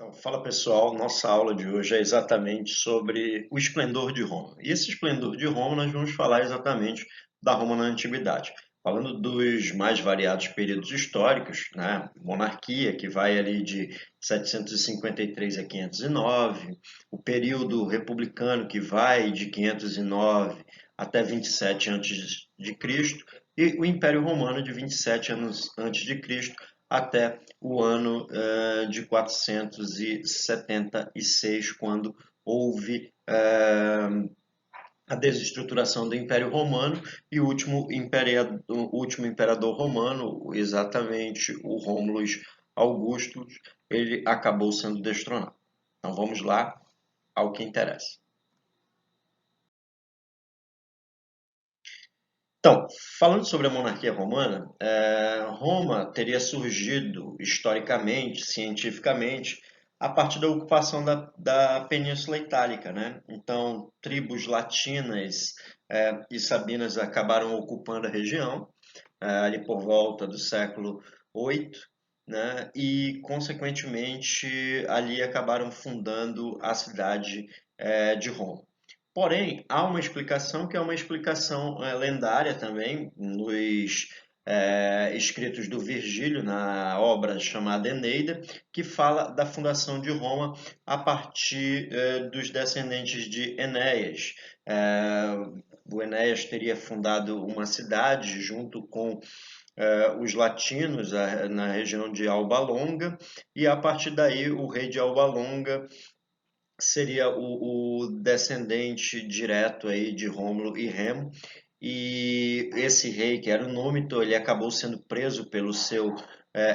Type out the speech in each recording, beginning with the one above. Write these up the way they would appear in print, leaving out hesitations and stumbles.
Então, fala pessoal, nossa aula de hoje é exatamente sobre o esplendor de Roma. E esse esplendor de Roma nós vamos falar exatamente da Roma na Antiguidade, falando dos mais variados períodos históricos, né? Monarquia, que vai ali de 753 a 509, o período republicano, que vai de 509 até 27 a.C., e o Império Romano, de 27 anos antes de Cristo até o ano de 476, quando houve a desestruturação do Império Romano e o último imperador romano, exatamente o Rômulus Augustus, ele acabou sendo destronado. Então vamos lá ao que interessa. Então, falando sobre a monarquia romana, Roma teria surgido historicamente, cientificamente, a partir da ocupação da Península Itálica, né? Então, tribos latinas e sabinas acabaram ocupando a região, ali por volta do século VIII, né? E, consequentemente, ali acabaram fundando a cidade de Roma. Porém, há uma explicação que é uma explicação lendária também, nos escritos do Virgílio, na obra chamada Eneida, que fala da fundação de Roma a partir dos descendentes de Enéas. O Enéas teria fundado uma cidade junto com os latinos na região de Alba Longa, e a partir daí o rei de Alba Longa seria o descendente direto aí de Rômulo e Remo, e esse rei, que era o Númito, ele acabou sendo preso pelo seu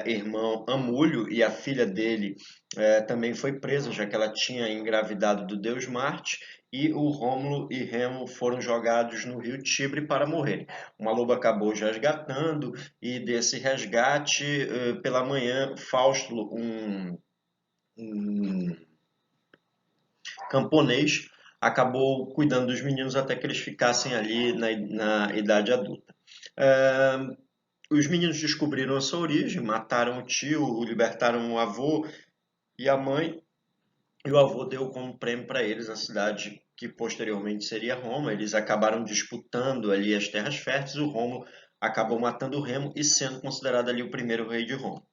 irmão Amulho, e a filha dele também foi presa, já que ela tinha engravidado do deus Marte, e o Rômulo e Remo foram jogados no rio Tibre para morrerem. Uma loba acabou os resgatando, e desse resgate, pela manhã, Fausto, um camponês, acabou cuidando dos meninos até que eles ficassem ali na idade adulta. Os meninos descobriram a sua origem, mataram o tio, libertaram o avô e a mãe, e o avô deu como prêmio para eles a cidade que posteriormente seria Roma. Eles acabaram disputando ali as terras férteis, o Rômulo acabou matando o Remo e sendo considerado ali o primeiro rei de Roma.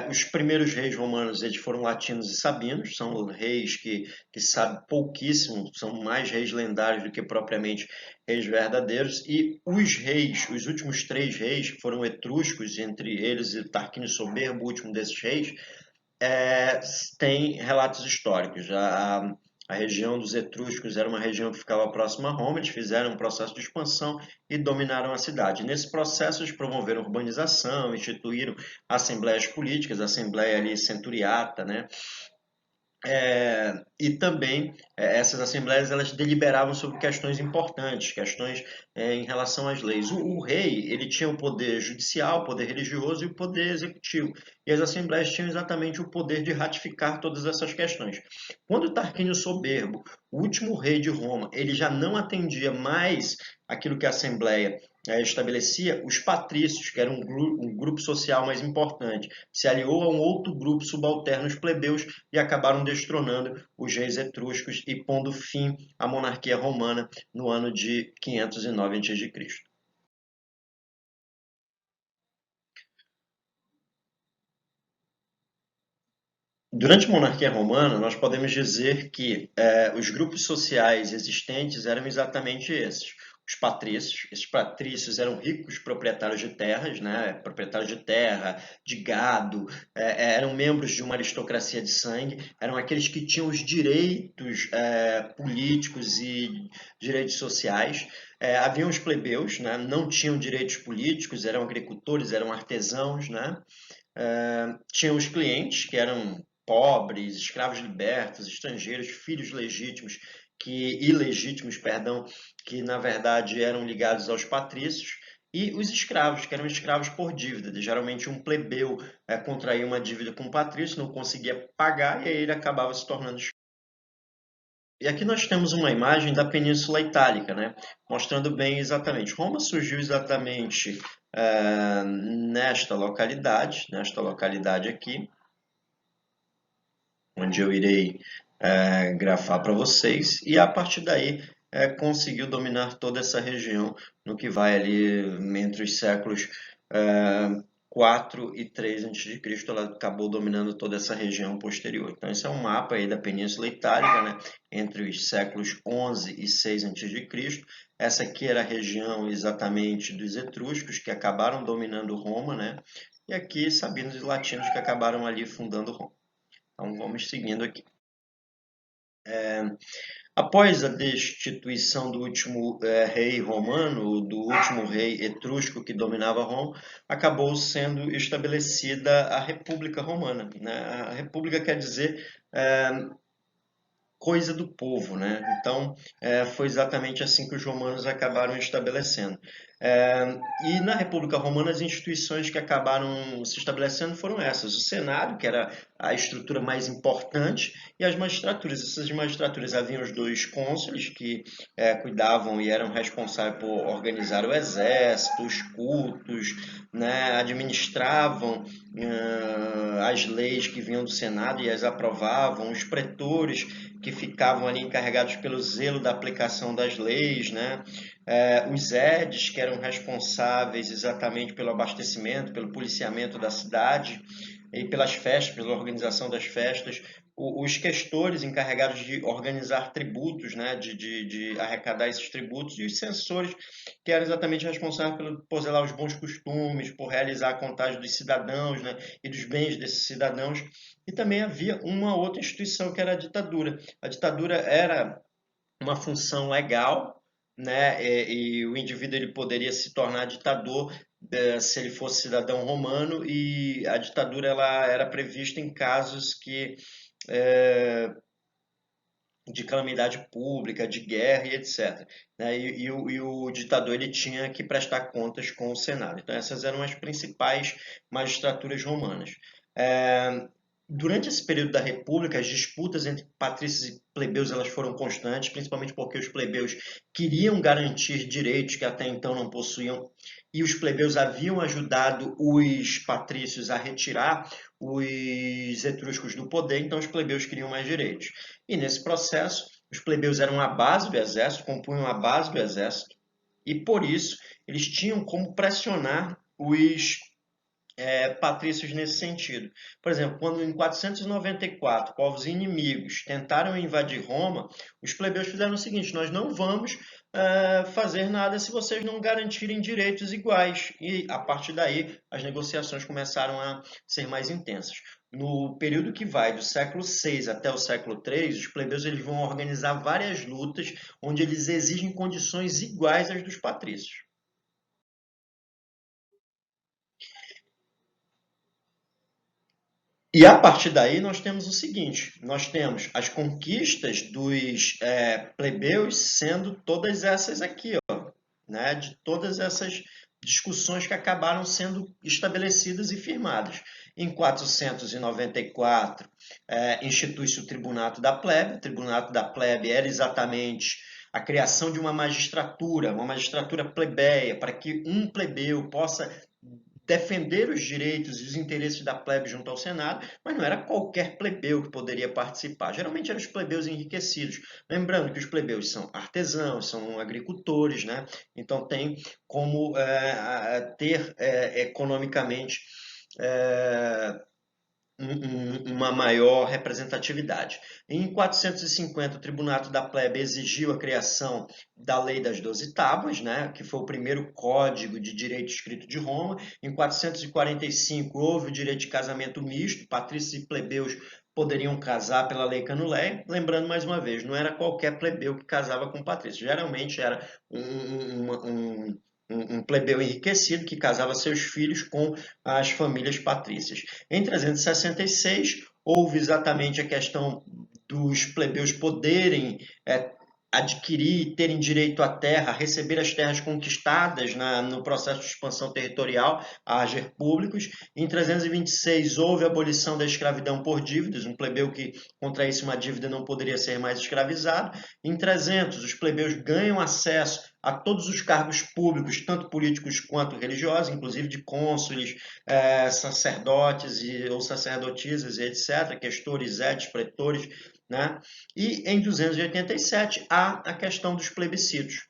Os primeiros reis romanos eles foram latinos e sabinos, são reis que sabem pouquíssimo, são mais reis lendários do que propriamente reis verdadeiros, e os últimos três reis, que foram etruscos, entre eles o Tarquínio Soberbo, o último desses reis, tem relatos históricos. A região dos etruscos era uma região que ficava próxima a Roma, eles fizeram um processo de expansão e dominaram a cidade. Nesse processo, eles promoveram urbanização, instituíram assembleias políticas, a Assembleia ali Centuriata, né? E também essas assembleias elas deliberavam sobre questões importantes, questões em relação às leis. O rei ele tinha o poder judicial, o poder religioso e o poder executivo. E as assembleias tinham exatamente o poder de ratificar todas essas questões. Quando Tarquínio Soberbo, o último rei de Roma, ele já não atendia mais aquilo que a assembleia estabelecia, os patrícios, que eram um grupo social mais importante, se aliou a um outro grupo subalterno, os plebeus, e acabaram destronando os reis etruscos e pondo fim à monarquia romana no ano de 509 a.C. Durante a monarquia romana, nós podemos dizer que os grupos sociais existentes eram exatamente esses. Os patrícios, esses patrícios eram ricos proprietários de terras, né? Proprietários de terra, de gado, eram membros de uma aristocracia de sangue, eram aqueles que tinham os direitos políticos e direitos sociais. Haviam os plebeus, né? Não tinham direitos políticos, eram agricultores, eram artesãos, né? Tinham os clientes, que eram pobres, escravos libertos, estrangeiros, filhos legítimos, ilegítimos, perdão, que na verdade eram ligados aos patrícios, e os escravos, que eram escravos por dívida. Geralmente um plebeu contraía uma dívida com um patrício, não conseguia pagar, e aí ele acabava se tornando escravo. E aqui nós temos uma imagem da Península Itálica, né? Mostrando bem exatamente. Roma surgiu exatamente nesta localidade aqui, onde eu irei grafar para vocês, e a partir daí conseguiu dominar toda essa região no que vai ali entre os séculos 4 e 3 a.C., ela acabou dominando toda essa região posterior. Então esse é um mapa aí da Península Itálica, né, entre os séculos 11 e 6 a.C. Essa aqui era a região exatamente dos etruscos, que acabaram dominando Roma, né, e aqui sabinos e latinos, que acabaram ali fundando Roma. Então vamos seguindo aqui. Após a destituição do último rei romano, do último rei etrusco que dominava Roma, acabou sendo estabelecida a República Romana, né? A República quer dizer coisa do povo, né? Então foi exatamente assim que os romanos acabaram estabelecendo. E na República Romana as instituições que acabaram se estabelecendo foram essas: o Senado, que era a estrutura mais importante, e as magistraturas. Essas magistraturas haviam os dois cônsules que cuidavam e eram responsáveis por organizar o exército, os cultos, né? Administravam as leis que vinham do Senado e as aprovavam, os pretores, que ficavam ali encarregados pelo zelo da aplicação das leis, né? Os edes, que eram responsáveis exatamente pelo abastecimento, pelo policiamento da cidade e pelas festas, pela organização das festas, os questores encarregados de organizar tributos, né? de arrecadar esses tributos, e os censores, que eram exatamente responsáveis por zelar os bons costumes, por realizar a contagem dos cidadãos, né? e dos bens desses cidadãos. E também havia uma outra instituição, que era a ditadura. A ditadura era uma função legal, né? E o indivíduo ele poderia se tornar ditador se ele fosse cidadão romano, e a ditadura ela era prevista em casos de calamidade pública, de guerra e etc. Né? E o ditador ele tinha que prestar contas com o Senado. Então essas eram as principais magistraturas romanas. Durante esse período da República, as disputas entre patrícios e plebeus elas foram constantes, principalmente porque os plebeus queriam garantir direitos que até então não possuíam, e os plebeus haviam ajudado os patrícios a retirar os etruscos do poder, então os plebeus queriam mais direitos. E nesse processo, os plebeus eram a base do exército, compunham a base do exército, e por isso eles tinham como pressionar os patrícios nesse sentido. Por exemplo, quando em 494 povos inimigos tentaram invadir Roma, os plebeus fizeram o seguinte: nós não vamos fazer nada se vocês não garantirem direitos iguais. E a partir daí as negociações começaram a ser mais intensas. No período que vai do século VI até o século III, os plebeus eles vão organizar várias lutas onde eles exigem condições iguais às dos patrícios. E a partir daí nós temos o seguinte: nós temos as conquistas dos plebeus sendo todas essas aqui, ó, né, de todas essas discussões que acabaram sendo estabelecidas e firmadas. Em 494, institui-se o Tribunato da Plebe. O Tribunato da Plebe era exatamente a criação de uma magistratura plebeia, para que um plebeu possa defender os direitos e os interesses da plebe junto ao Senado, mas não era qualquer plebeu que poderia participar. Geralmente eram os plebeus enriquecidos. Lembrando que os plebeus são artesãos, são agricultores, né? Então tem como ter economicamente uma maior representatividade. Em 450, o Tribunato da Plebe exigiu a criação da Lei das 12 Tábuas, né, que foi o primeiro código de direito escrito de Roma. Em 445, houve o direito de casamento misto, patrícios e plebeus poderiam casar pela Lei Canuleia. Lembrando mais uma vez, não era qualquer plebeu que casava com patrício, geralmente era um plebeu enriquecido que casava seus filhos com as famílias patrícias. Em 366, houve exatamente a questão dos plebeus poderem adquirir, terem direito à terra, receber as terras conquistadas no processo de expansão territorial, a hager públicos. Em 326, houve a abolição da escravidão por dívidas, um plebeu que contraísse uma dívida não poderia ser mais escravizado. Em 300, os plebeus ganham acesso a todos os cargos públicos, tanto políticos quanto religiosos, inclusive de cônsules, sacerdotes ou sacerdotisas, etc., questores, etes, pretores, né? E em 287 há a questão dos plebiscitos,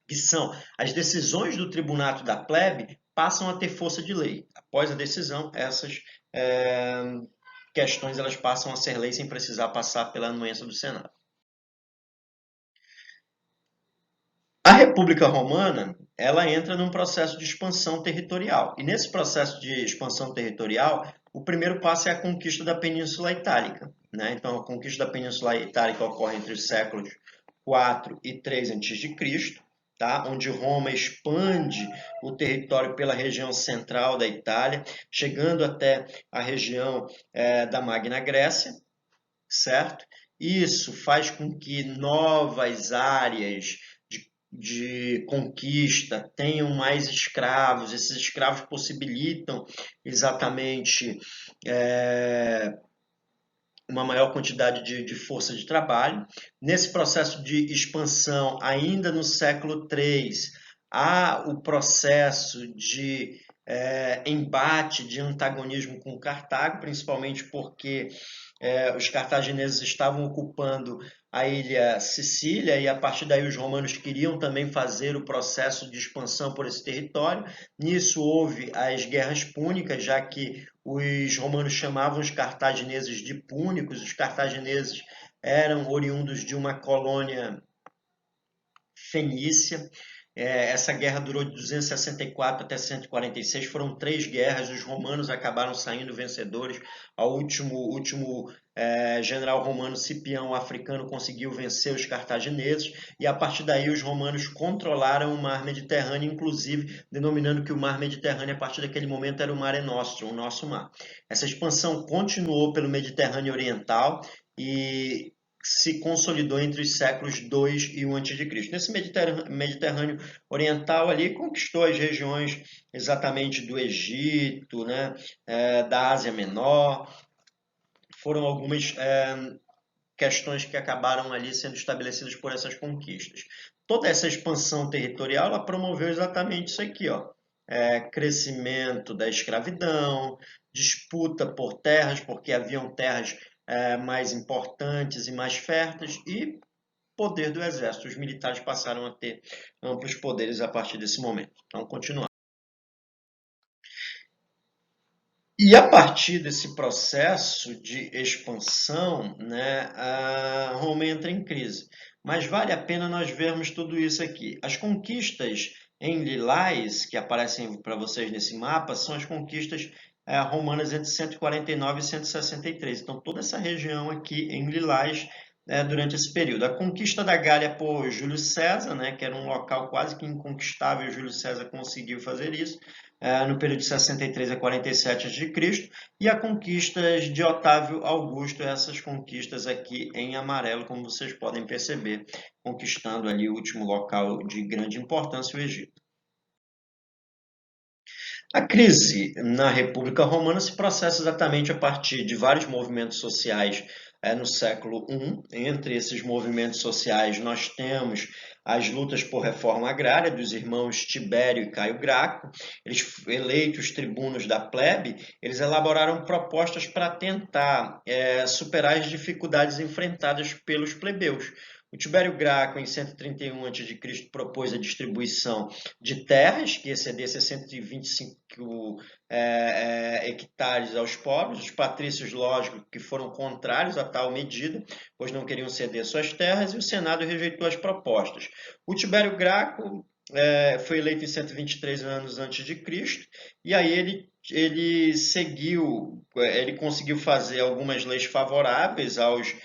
que são as decisões do tribunato da plebe passam a ter força de lei. Após a decisão, essas questões elas passam a ser lei sem precisar passar pela anuência do Senado. A República Romana, ela entra num processo de expansão territorial. E nesse processo de expansão territorial, o primeiro passo é a conquista da Península Itálica, né? Então, a conquista da Península Itálica ocorre entre os séculos 4 e 3 a.C., tá? Onde Roma expande o território pela região central da Itália, chegando até a região da Magna Grécia, certo? Isso faz com que novas áreas de conquista tenham mais escravos. Esses escravos possibilitam exatamente uma maior quantidade de força de trabalho. Nesse processo de expansão, ainda no século III, há o processo de embate, de antagonismo com Cartago, principalmente porque os cartagineses estavam ocupando a ilha Sicília e a partir daí os romanos queriam também fazer o processo de expansão por esse território. Nisso houve as guerras púnicas, já que os romanos chamavam os cartagineses de púnicos. Os cartagineses eram oriundos de uma colônia fenícia. Essa guerra durou de 264 até 146, foram 3 guerras, os romanos acabaram saindo vencedores. O último general romano Cipião, africano, conseguiu vencer os cartagineses e a partir daí os romanos controlaram o mar Mediterrâneo, inclusive denominando que o mar Mediterrâneo a partir daquele momento era o Mare Nostrum, o nosso mar. Essa expansão continuou pelo Mediterrâneo Oriental e se consolidou entre os séculos 2 e 1 a.C. Nesse Mediterrâneo Oriental ali conquistou as regiões exatamente do Egito, né, da Ásia Menor. Foram algumas questões que acabaram ali sendo estabelecidas por essas conquistas. Toda essa expansão territorial ela promoveu exatamente isso aqui, ó. Crescimento da escravidão, disputa por terras, porque haviam terras mais importantes e mais férteis, e poder do exército. Os militares passaram a ter amplos poderes a partir desse momento. Então, continuando. E a partir desse processo de expansão, né, a Roma entra em crise. Mas vale a pena nós vermos tudo isso aqui. As conquistas em lilás, que aparecem para vocês nesse mapa, são as conquistas romanas entre 149 e 163. Então, toda essa região aqui em lilás durante esse período. A conquista da Gália por Júlio César, né, que era um local quase que inconquistável, Júlio César conseguiu fazer isso no período de 63 a 47 a.C., e a conquista de Otávio Augusto, essas conquistas aqui em amarelo, como vocês podem perceber, conquistando ali o último local de grande importância, o Egito. A crise na República Romana se processa exatamente a partir de vários movimentos sociais no século I. Entre esses movimentos sociais, nós temos as lutas por reforma agrária dos irmãos Tibério e Caio Graco. Eles, eleitos tribunos da plebe, eles elaboraram propostas para tentar superar as dificuldades enfrentadas pelos plebeus. O Tibério Graco, em 131 a.C., propôs a distribuição de terras que excedesse 125 hectares aos pobres. Os patrícios, lógico, que foram contrários a tal medida, pois não queriam ceder suas terras, e o Senado rejeitou as propostas. O Tibério Graco foi eleito em 123 anos antes de Cristo, e aí ele seguiu, ele conseguiu fazer algumas leis favoráveis aos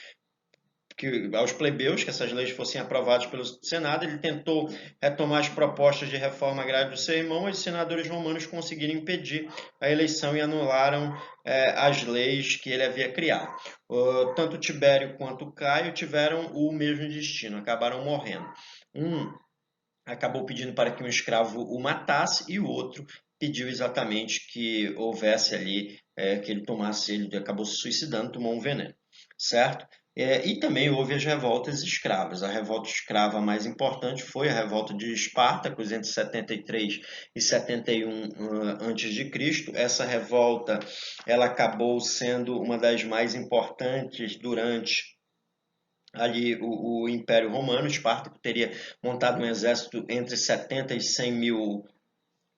plebeus, que essas leis fossem aprovadas pelo Senado. Ele tentou retomar as propostas de reforma agrária do seu irmão, e os senadores romanos conseguiram impedir a eleição e anularam as leis que ele havia criado. Tanto Tibério quanto Caio tiveram o mesmo destino, acabaram morrendo. Um acabou pedindo para que um escravo o matasse, e o outro pediu exatamente que houvesse ali, que ele acabou se suicidando, tomou um veneno, certo? E também houve as revoltas escravas. A revolta escrava mais importante foi a revolta de Espartacos entre 73 e 71 antes de Cristo. Essa revolta ela acabou sendo uma das mais importantes durante ali o Império Romano. Espartaco teria montado um exército entre 70 e 100 mil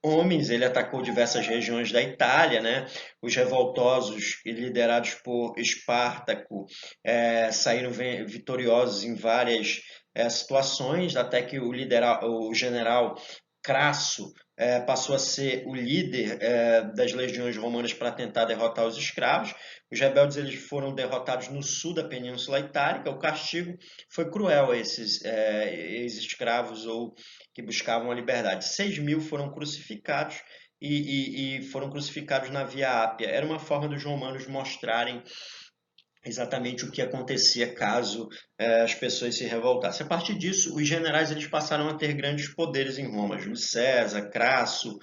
homens. Ele atacou diversas regiões da Itália, né? Os revoltosos, liderados por Espartaco, saíram vitoriosos em várias situações, até que o general Crasso passou a ser o líder das legiões romanas para tentar derrotar os escravos. Os rebeldes eles foram derrotados no sul da Península Itálica. O castigo foi cruel a esses ex-escravos ou que buscavam a liberdade. 6 mil foram crucificados e foram crucificados na Via Ápia. Era uma forma dos romanos mostrarem exatamente o que acontecia caso as pessoas se revoltassem. A partir disso, os generais eles passaram a ter grandes poderes em Roma. Júlio César, Crasso,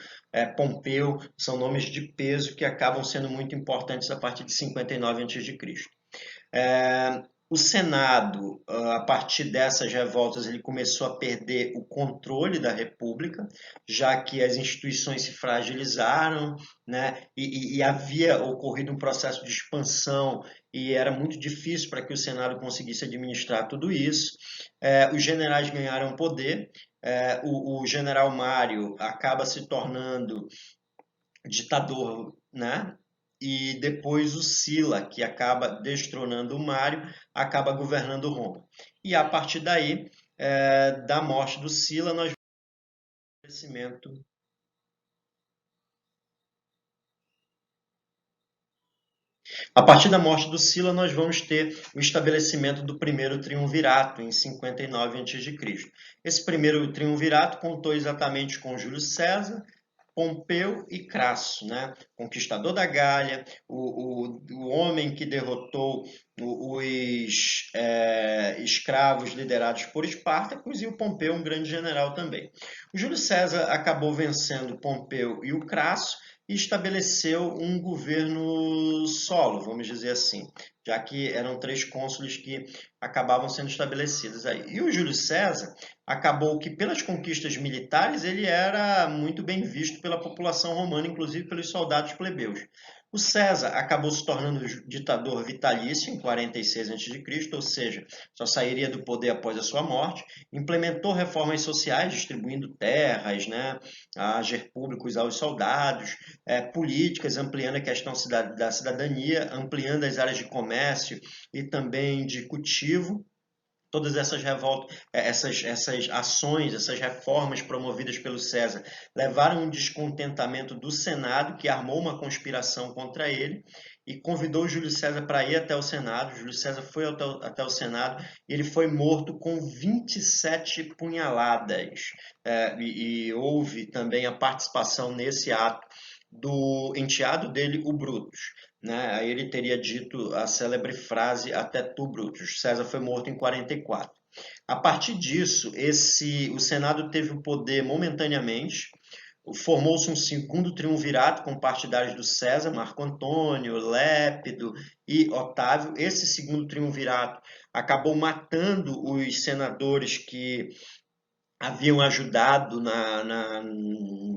Pompeu, são nomes de peso que acabam sendo muito importantes a partir de 59 a.C. O Senado, a partir dessas revoltas, ele começou a perder o controle da República, já que as instituições se fragilizaram, né? E havia ocorrido um processo de expansão e era muito difícil para que o Senado conseguisse administrar tudo isso. Os generais ganharam poder, o general Mário acaba se tornando ditador, né? E depois o Sila, que acaba destronando o Mário, acaba governando Roma. E a partir daí, da morte do Sila, nós crescimento. A partir da morte do Sila, nós vamos ter o estabelecimento do primeiro triunvirato, em 59 a.C. Esse primeiro triunvirato contou exatamente com Júlio César, Pompeu e Crasso, né? Conquistador da Gália, o homem que derrotou os escravos liderados por Espartacus, e o Pompeu, um grande general também. O Júlio César acabou vencendo Pompeu e o Crasso e estabeleceu um governo solo, vamos dizer assim, já que eram 3 cônsules que acabavam sendo estabelecidos aí. E o Júlio César acabou que, pelas conquistas militares, ele era muito bem visto pela população romana, inclusive pelos soldados plebeus. O César acabou se tornando ditador vitalício em 46 a.C., ou seja, só sairia do poder após a sua morte. Implementou reformas sociais, distribuindo terras, né, agir públicos aos soldados, políticas, ampliando a questão da cidadania, ampliando as áreas de comércio e também de cultivo. Todas essas revoltas, essas ações, essas reformas promovidas pelo César levaram um descontentamento do Senado, que armou uma conspiração contra ele e convidou Júlio César para ir até o Senado. Júlio César foi até o Senado e ele foi morto com 27 punhaladas. E houve também a participação nesse ato do enteado dele, o Brutus. Né? Aí ele teria dito a célebre frase até tu, Brutus. César foi morto em 44. A partir disso, o Senado teve o poder momentaneamente. Formou-se um segundo triunvirato com partidários do César, Marco Antônio, Lépido e Otávio. Esse segundo triunvirato acabou matando os senadores que haviam ajudado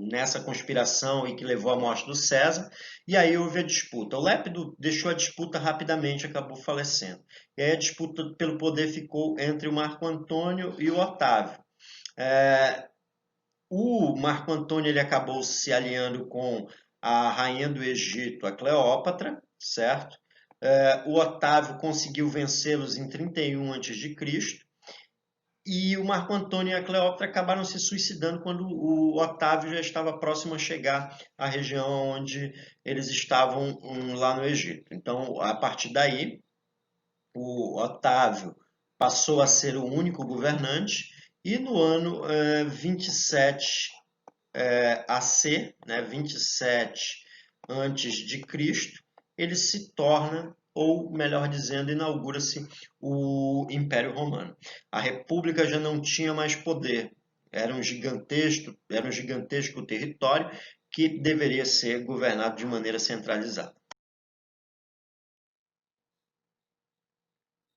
nessa conspiração e que levou à morte do César, e aí houve a disputa. O Lépido deixou a disputa rapidamente, acabou falecendo. E aí a disputa pelo poder ficou entre o Marco Antônio e o Otávio. O Marco Antônio ele acabou se aliando com a rainha do Egito, a Cleópatra, certo? O Otávio conseguiu vencê-los em 31 a.C., e o Marco Antônio e a Cleópatra acabaram se suicidando quando o Otávio já estava próximo a chegar à região onde eles estavam lá no Egito. Então, a partir daí, o Otávio passou a ser o único governante e no ano 27 AC, né, 27 antes de Cristo, ele se torna, ou melhor dizendo, inaugura-se o Império Romano. A República já não tinha mais poder, era um gigantesco território que deveria ser governado de maneira centralizada.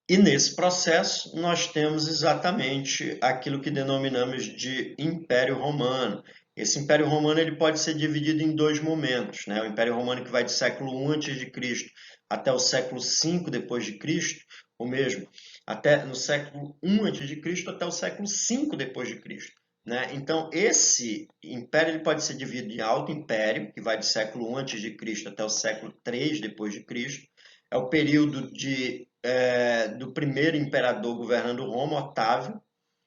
E nesse processo nós temos exatamente aquilo que denominamos de Império Romano. Esse Império Romano ele pode ser dividido em dois momentos, né? O Império Romano que vai do século I a.C. até o século V depois de Cristo, ou mesmo até no século I a.C. até o século V depois de Cristo, né? Então esse império ele pode ser dividido em Alto Império, que vai do século I a.C. até o século III depois de Cristo. É o período do primeiro imperador governando Roma, Otávio.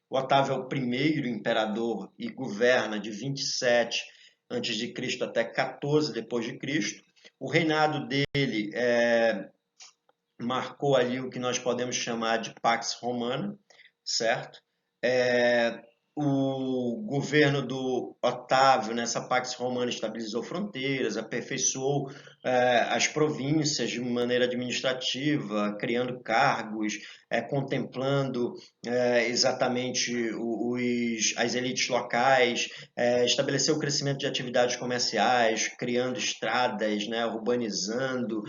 O Otávio é o primeiro imperador e governa de 27 antes de Cristo até 14 depois de Cristo. O reinado dele marcou ali o que nós podemos chamar de Pax Romana, certo? É, o governo do Otávio, nessa Pax Romana, estabilizou fronteiras, aperfeiçoou as províncias de maneira administrativa, criando cargos, contemplando exatamente as elites locais, estabeleceu o crescimento de atividades comerciais, criando estradas, né, urbanizando,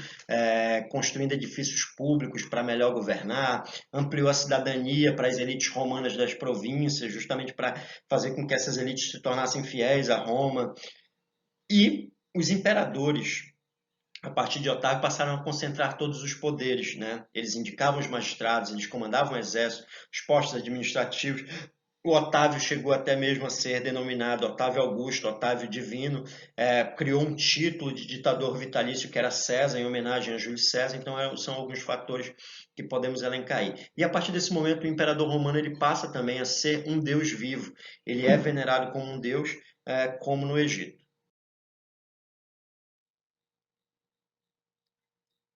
construindo edifícios públicos para melhor governar, ampliou a cidadania para as elites romanas das províncias, justamente para fazer com que essas elites se tornassem fiéis a Roma. E os imperadores, a partir de Otávio, passaram a concentrar todos os poderes, né? Eles indicavam os magistrados, eles comandavam o exército, os postos administrativos. O Otávio chegou até mesmo a ser denominado Otávio Augusto, Otávio Divino, criou um título de ditador vitalício que era César, em homenagem a Júlio César, então são alguns fatores que podemos elencar aí. E a partir desse momento o imperador romano ele passa também a ser um deus vivo, ele é venerado como um deus, como no Egito.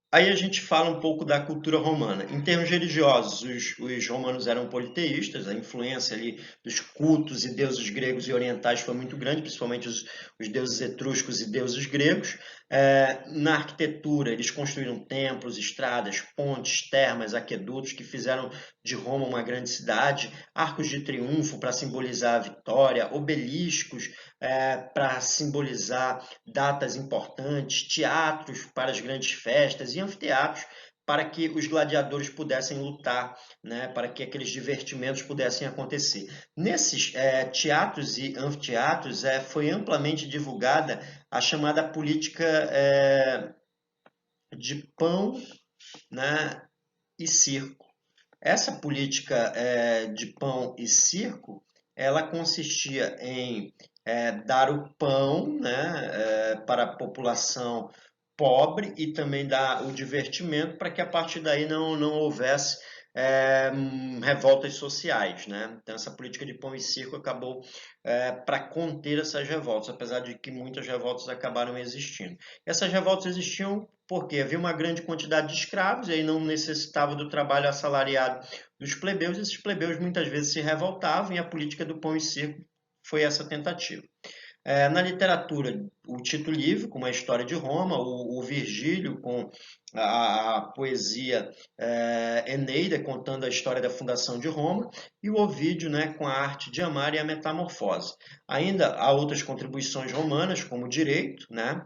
Aí a gente fala um pouco da cultura romana. Em termos religiosos, os romanos eram politeístas, a influência ali dos cultos e deuses gregos e orientais foi muito grande, principalmente os deuses etruscos e deuses gregos. Na arquitetura, eles construíram templos, estradas, pontes, termas, aquedutos, que fizeram de Roma uma grande cidade, arcos de triunfo para simbolizar a vitória, obeliscos para simbolizar datas importantes, teatros para as grandes festas e anfiteatros para que os gladiadores pudessem lutar, né, para que aqueles divertimentos pudessem acontecer. Nesses teatros e anfiteatros foi amplamente divulgada a chamada política de pão, né, e circo. Essa política de pão e circo, ela consistia em dar o pão, né, para a população pobre e também dar o divertimento para que a partir daí não houvesse revoltas sociais, né? Então essa política de pão e circo acabou para conter essas revoltas, apesar de que muitas revoltas acabaram existindo. Essas revoltas existiam porque havia uma grande quantidade de escravos e aí não necessitava do trabalho assalariado dos plebeus. Esses plebeus muitas vezes se revoltavam e a política do pão e circo foi essa tentativa. Na literatura, o Tito Livre, com a história de Roma, o Virgílio, com a poesia Eneida, contando a história da fundação de Roma, e o Ovídio, né, com a arte de amar e a metamorfose. Ainda há outras contribuições romanas, como o direito, né,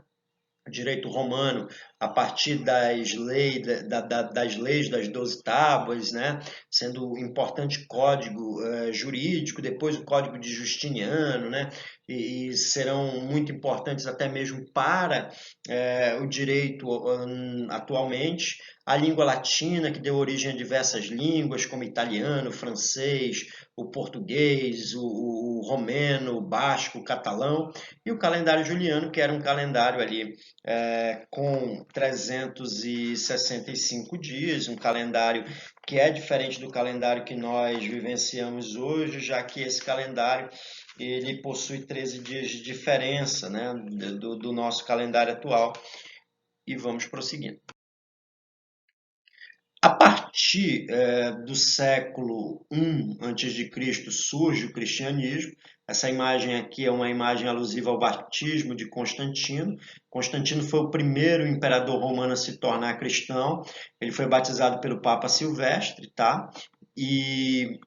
direito romano a partir das leis das 12 tábuas, né? Sendo um importante código jurídico, depois o código de Justiniano, né? E serão muito importantes até mesmo para o direito atualmente. A língua latina, que deu origem a diversas línguas, como italiano, francês, o português, o romeno, o basco, o catalão, e o calendário juliano, que era um calendário ali com 365 dias, um calendário que é diferente do calendário que nós vivenciamos hoje, já que esse calendário ele possui 13 dias de diferença, né, do nosso calendário atual. E vamos prosseguindo. A partir do século I a.C. surge o cristianismo. Essa imagem aqui é uma imagem alusiva ao batismo de Constantino. Constantino foi o primeiro imperador romano a se tornar cristão. Ele foi batizado pelo Papa Silvestre, tá? E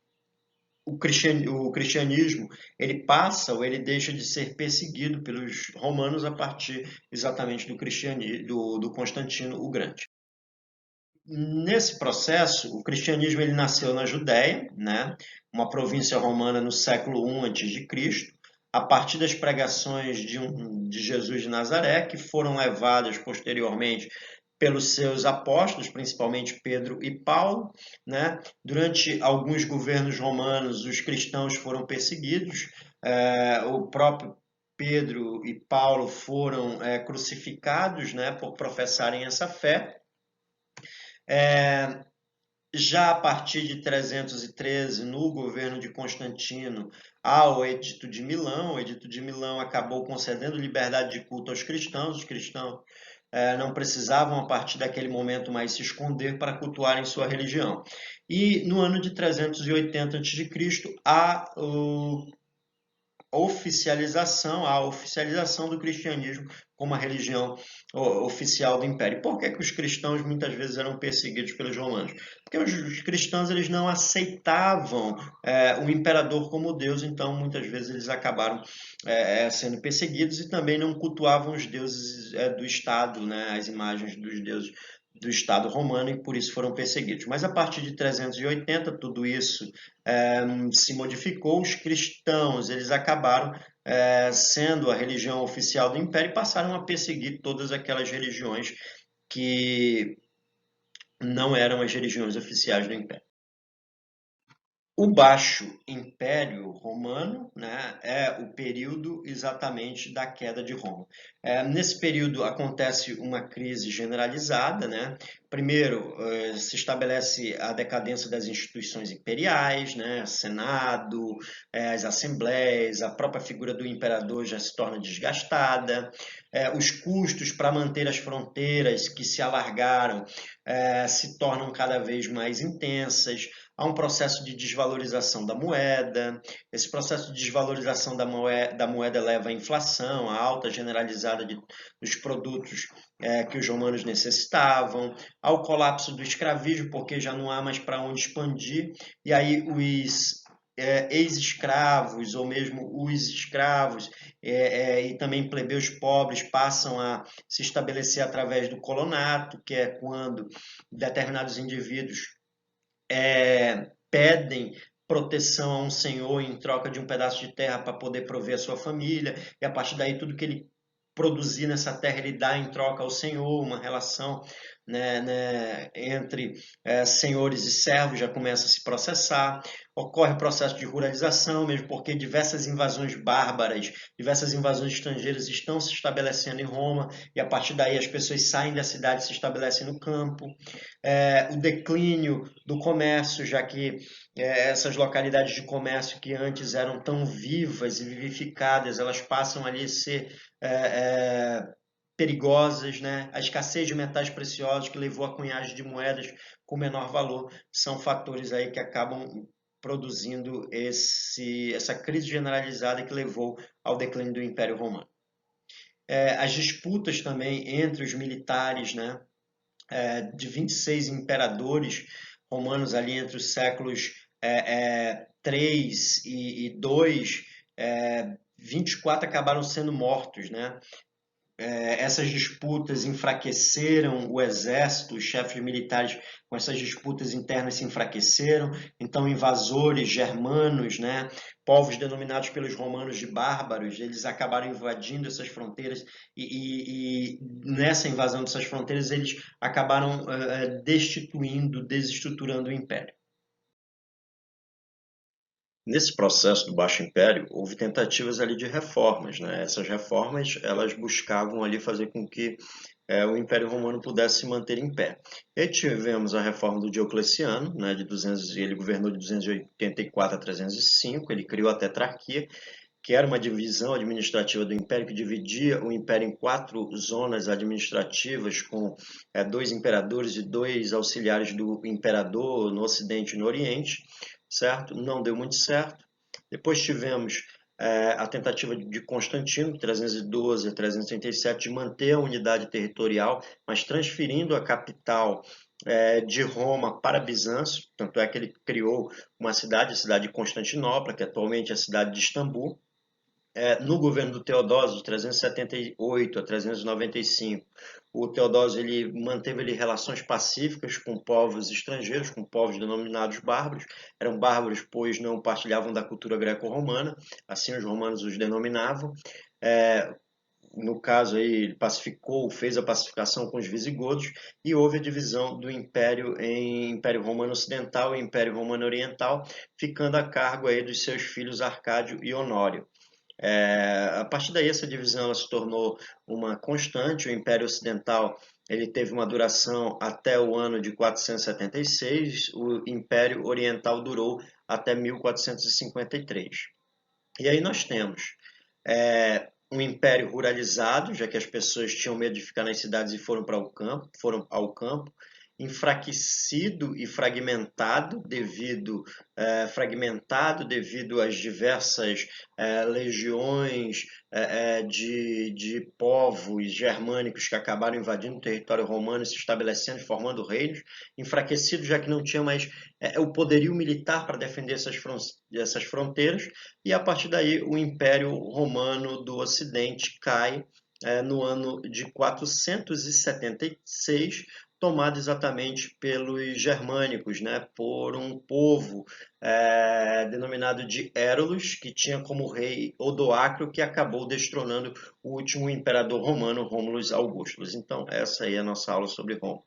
o cristianismo ele passa ou ele deixa de ser perseguido pelos romanos a partir exatamente do Constantino o Grande. Nesse processo, o cristianismo ele nasceu na Judéia, né? Uma província romana no século I a.C., a partir das pregações de Jesus de Nazaré, que foram levadas posteriormente pelos seus apóstolos, principalmente Pedro e Paulo, né? Durante alguns governos romanos, os cristãos foram perseguidos, o próprio Pedro e Paulo foram crucificados, né, por professarem essa fé. É, Já a partir de 313, no governo de Constantino, há o Edito de Milão. O Edito de Milão acabou concedendo liberdade de culto aos cristãos. Os cristãos não precisavam, a partir daquele momento, mais se esconder para cultuarem sua religião. E no ano de 380 a.C., há a oficialização do cristianismo como a religião oficial do império. E por que os cristãos muitas vezes eram perseguidos pelos romanos? Porque os cristãos eles não aceitavam o imperador como Deus, então muitas vezes eles acabaram sendo perseguidos e também não cultuavam os deuses do Estado, né, as imagens dos deuses do Estado romano, e por isso foram perseguidos. Mas a partir de 380, tudo isso se modificou. Os cristãos eles acabaram sendo a religião oficial do império e passaram a perseguir todas aquelas religiões que não eram as religiões oficiais do império. O Baixo Império Romano, né, é o período exatamente da queda de Roma. Nesse período acontece uma crise generalizada, né? Primeiro, se estabelece a decadência das instituições imperiais, né? Senado, as assembleias, a própria figura do imperador já se torna desgastada, os custos para manter as fronteiras que se alargaram se tornam cada vez mais intensas. Há um processo de desvalorização da moeda. Esse processo de desvalorização da moeda leva à inflação, à alta generalizada dos produtos que os romanos necessitavam, ao colapso do escravismo, porque já não há mais para onde expandir, e aí os ex-escravos ou mesmo os escravos e também plebeus pobres passam a se estabelecer através do colonato, que é quando determinados indivíduos pedem proteção a um senhor em troca de um pedaço de terra para poder prover a sua família, e a partir daí tudo que ele produzir nessa terra ele dá em troca ao senhor, uma relação entre senhores e servos já começa a se processar. Ocorre o processo de ruralização, mesmo porque diversas invasões bárbaras, diversas invasões estrangeiras estão se estabelecendo em Roma, e a partir daí as pessoas saem da cidade e se estabelecem no campo. O declínio do comércio, já que essas localidades de comércio que antes eram tão vivas e vivificadas, elas passam ali a ser perigosas, né? A escassez de metais preciosos que levou à cunhagem de moedas com menor valor são fatores aí que acabam produzindo essa crise generalizada que levou ao declínio do Império Romano. As disputas também entre os militares, né? De 26 imperadores romanos ali entre os séculos 3 e 2, 24 acabaram sendo mortos, né? Essas disputas enfraqueceram o exército, os chefes militares com essas disputas internas se enfraqueceram, então invasores germanos, né, povos denominados pelos romanos de bárbaros, eles acabaram invadindo essas fronteiras e nessa invasão dessas fronteiras eles acabaram desestruturando o império. Nesse processo do Baixo Império, houve tentativas ali de reformas, né? Essas reformas, elas buscavam ali fazer com que o Império Romano pudesse se manter em pé. E aí tivemos a reforma do Diocleciano, né, ele governou de 284 a 305, ele criou a tetrarquia, que era uma divisão administrativa do Império, que dividia o Império em 4 zonas administrativas, com 2 imperadores e 2 auxiliares do imperador no Ocidente e no Oriente, certo? Não deu muito certo. Depois tivemos a tentativa de Constantino, 312 a 337, de manter a unidade territorial, mas transferindo a capital de Roma para Bizâncio, tanto é que ele criou uma cidade, a cidade de Constantinopla, que atualmente é a cidade de Istambul. no governo do Teodósio, de 378 a 395, o Teodósio ele manteve ali relações pacíficas com povos estrangeiros, com povos denominados bárbaros. Eram bárbaros, pois não partilhavam da cultura greco-romana, assim os romanos os denominavam. É, no caso aí, ele pacificou, fez a pacificação com os visigodos e houve a divisão do império em Império Romano Ocidental e Império Romano Oriental, ficando a cargo aí dos seus filhos Arcádio e Honório. A partir daí, essa divisão ela se tornou uma constante. O Império Ocidental ele teve uma duração até o ano de 476, o Império Oriental durou até 1453. E aí nós temos um império ruralizado, já que as pessoas tinham medo de ficar nas cidades e foram ao campo, enfraquecido e fragmentado devido às diversas legiões de povos germânicos que acabaram invadindo o território romano e se estabelecendo e formando reinos, enfraquecido já que não tinha mais o poderio militar para defender essas fronteiras, e a partir daí o Império Romano do Ocidente cai no ano de 476, tomado exatamente pelos germânicos, né, por um povo denominado de Érulos, que tinha como rei Odoacro, que acabou destronando o último imperador romano, Rômulus Augustulus. Então, essa aí é a nossa aula sobre Roma.